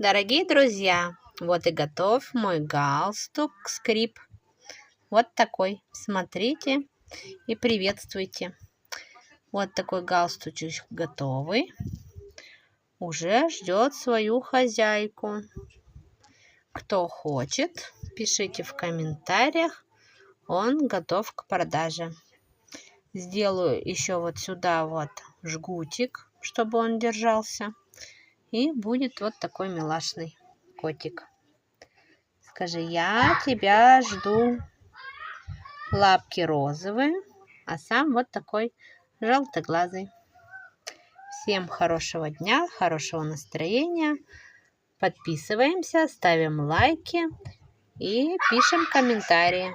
Дорогие друзья, вот и готов мой галстук скрип. Вот такой. Смотрите и приветствуйте. Вот такой галстучек готовый. Уже ждет свою хозяйку. Кто хочет, пишите в комментариях. Он готов к продаже. Сделаю еще вот сюда вот жгутик, чтобы он держался. И будет вот такой милашный котик. Скажи, я тебя жду. Лапки розовые, а сам вот такой желтоглазый. Всем хорошего дня, хорошего настроения. Подписываемся, ставим лайки и пишем комментарии.